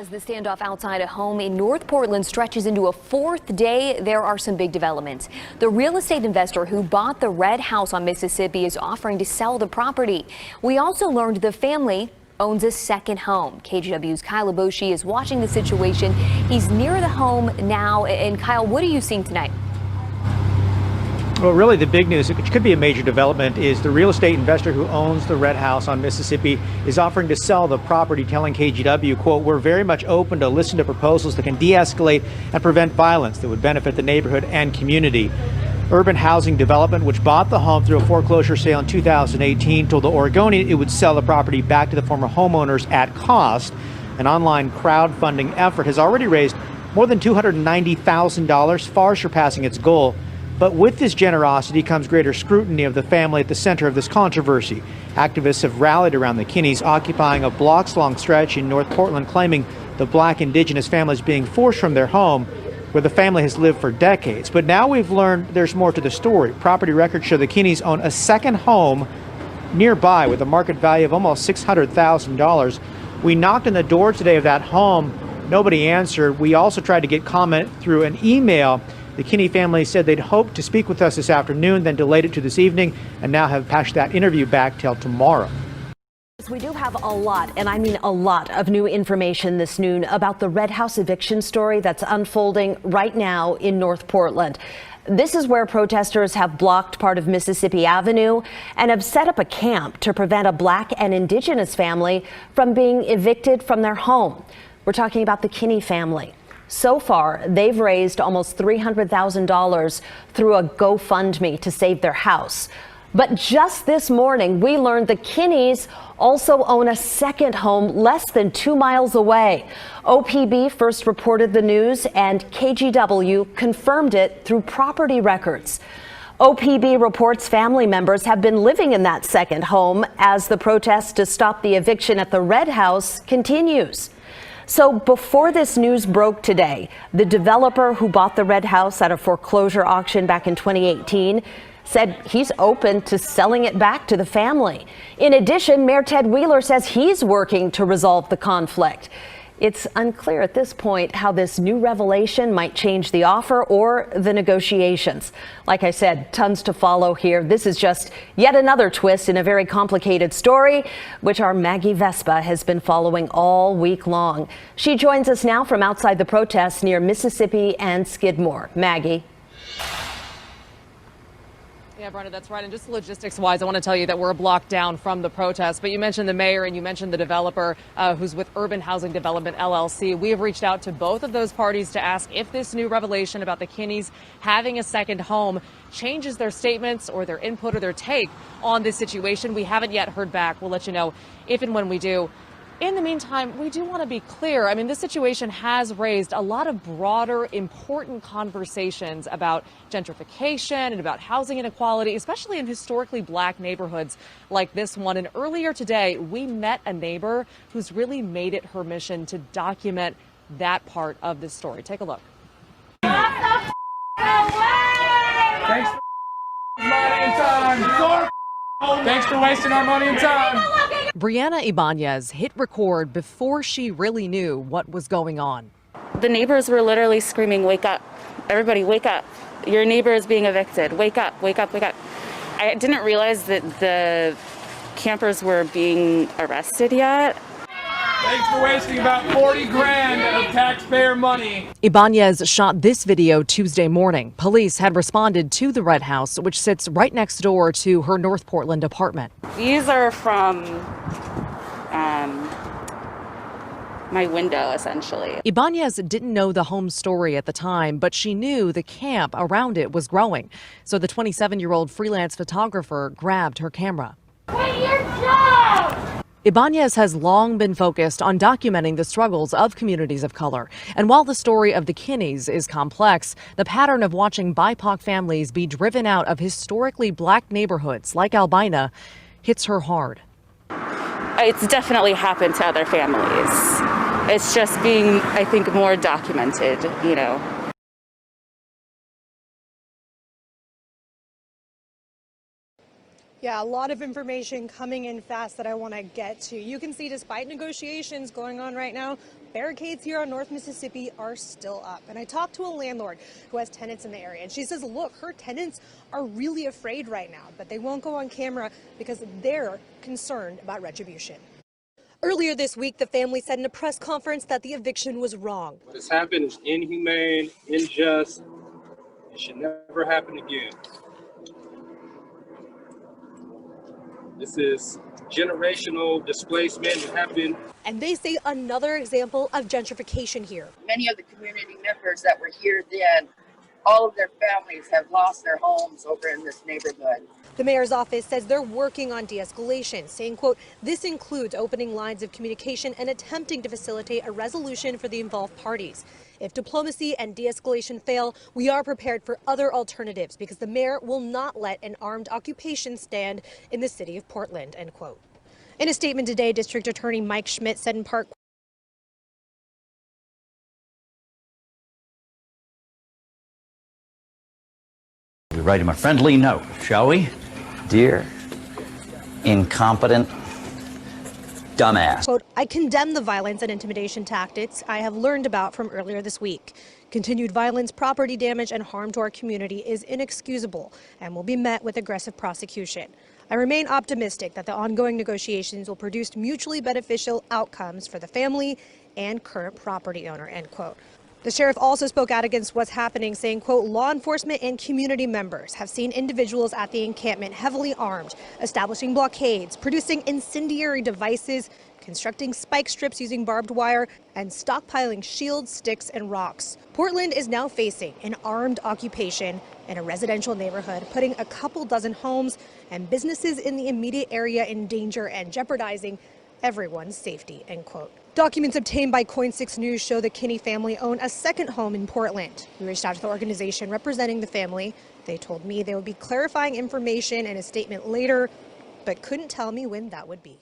As the standoff outside a home in North Portland stretches into a fourth day, there are some big developments. The real estate investor who bought the red house on Mississippi is offering to sell the property. We also learned the family owns a second home. KGW's Kyle Aboshi is watching the situation. He's near the home now. And Kyle, what are you seeing tonight? Well, really the big news, which could be a major development, is the real estate investor who owns the red house on Mississippi is offering to sell the property, telling KGW, quote, "We're very much open to listen to proposals that can de-escalate and prevent violence that would benefit the neighborhood and community." Urban Housing Development, which bought the home through a foreclosure sale in 2018, told the Oregonian it would sell the property back to the former homeowners at cost. An online crowdfunding effort has already raised more than $290,000, far surpassing its goal. But with this generosity comes greater scrutiny of the family at the center of this controversy. Activists have rallied around the Kinneys, occupying a blocks-long stretch in North Portland, claiming the Black indigenous family is being forced from their home, where the family has lived for decades. But now we've learned there's more to the story. Property records show the Kinneys own a second home nearby with a market value of almost $600,000. We knocked on the door today of that home. Nobody answered. We also tried to get comment through an email. The Kinney family said they'd hoped to speak with us this afternoon, then delayed it to this evening, and now have pushed that interview back till tomorrow. We do have a lot, and I mean a lot, of new information this noon about the Red House eviction story that's unfolding right now in North Portland. This is where protesters have blocked part of Mississippi Avenue and have set up a camp to prevent a Black and indigenous family from being evicted from their home. We're talking about the Kinney family. So far, they've raised almost $300,000 through a GoFundMe to save their house. But just this morning, we learned the Kinneys also own a second home less than 2 miles away. OPB first reported the news, and KGW confirmed it through property records. OPB reports family members have been living in that second home as the protest to stop the eviction at the Red House continues. So before this news broke today, the developer who bought the red house at a foreclosure auction back in 2018 said he's open to selling it back to the family. In addition, Mayor Ted Wheeler says he's working to resolve the conflict. It's unclear at this point how this new revelation might change the offer or the negotiations. Like I said, tons to follow here. This is just yet another twist in a very complicated story, which our Maggie Vespa has been following all week long. She joins us now from outside the protests near Mississippi and Skidmore. Maggie. Yeah, Brenda, that's right. And just logistics-wise, I want to tell you that we're a block down from the protest. But you mentioned the mayor and you mentioned the developer who's with Urban Housing Development, LLC. We have reached out to both of those parties to ask if this new revelation about the Kinneys having a second home changes their statements or their input or their take on this situation. We haven't yet heard back. We'll let you know if and when we do. In the meantime, we do want to be clear. I mean, this situation has raised a lot of broader, important conversations about gentrification and about housing inequality, especially in historically Black neighborhoods like this one. And earlier today, we met a neighbor who's really made it her mission to document that part of this story. Take a look. Thanks for money and time. Thanks for wasting our money and time. Brianna Ibanez hit record before she really knew what was going on. The neighbors were literally screaming, "Wake up. Everybody, wake up. Your neighbor is being evicted. Wake up, wake up, wake up." I didn't realize that the campers were being arrested yet. Thanks for wasting about 40 grand of taxpayer money. Ibanez shot this video Tuesday morning. Police had responded to the red house, which sits right next door to her North Portland apartment. These are from my window, essentially. Ibanez didn't know the home story at the time, but she knew the camp around it was growing. So the 27-year-old freelance photographer grabbed her camera. Quit your job! Ibanez has long been focused on documenting the struggles of communities of color. And while the story of the Kinneys is complex, the pattern of watching BIPOC families be driven out of historically Black neighborhoods like Albina hits her hard. It's definitely happened to other families. It's just being, I think, more documented, you know. Yeah, a lot of information coming in fast that I want to get to. You can see despite negotiations going on right now, barricades here on North Mississippi are still up. And I talked to a landlord who has tenants in the area, and she says, look, her tenants are really afraid right now, but they won't go on camera because they're concerned about retribution. Earlier this week, the family said in a press conference that the eviction was wrong. What has happened is inhumane, unjust. It should never happen again. This is generational displacement that happened. And they say another example of gentrification here. Many of the community members that were here then, all of their families have lost their homes over in this neighborhood. The mayor's office says they're working on de-escalation, saying, quote, this includes opening lines of communication and attempting to facilitate a resolution for the involved parties. If diplomacy and de-escalation fail, we are prepared for other alternatives because the mayor will not let an armed occupation stand in the city of Portland, end quote. In a statement today, District Attorney Mike Schmidt said in part, We write him a friendly note, shall we? Dear incompetent dumbass. quote, I condemn the violence and intimidation tactics I have learned about from earlier this week. Continued violence, property damage, and harm to our community is inexcusable and will be met with aggressive prosecution. I remain optimistic that the ongoing negotiations will produce mutually beneficial outcomes for the family and current property owner, end quote. The sheriff also spoke out against what's happening, saying, quote, law enforcement and community members have seen individuals at the encampment heavily armed, establishing blockades, producing incendiary devices, constructing spike strips using barbed wire, and stockpiling shields, sticks, and rocks. Portland is now facing an armed occupation in a residential neighborhood, putting a couple dozen homes and businesses in the immediate area in danger and jeopardizing everyone's safety, end quote. Documents obtained by Coin 6 News show the Kinney family own a second home in Portland. We reached out to the organization representing the family. They told me they would be clarifying information in a statement later, but couldn't tell me when that would be.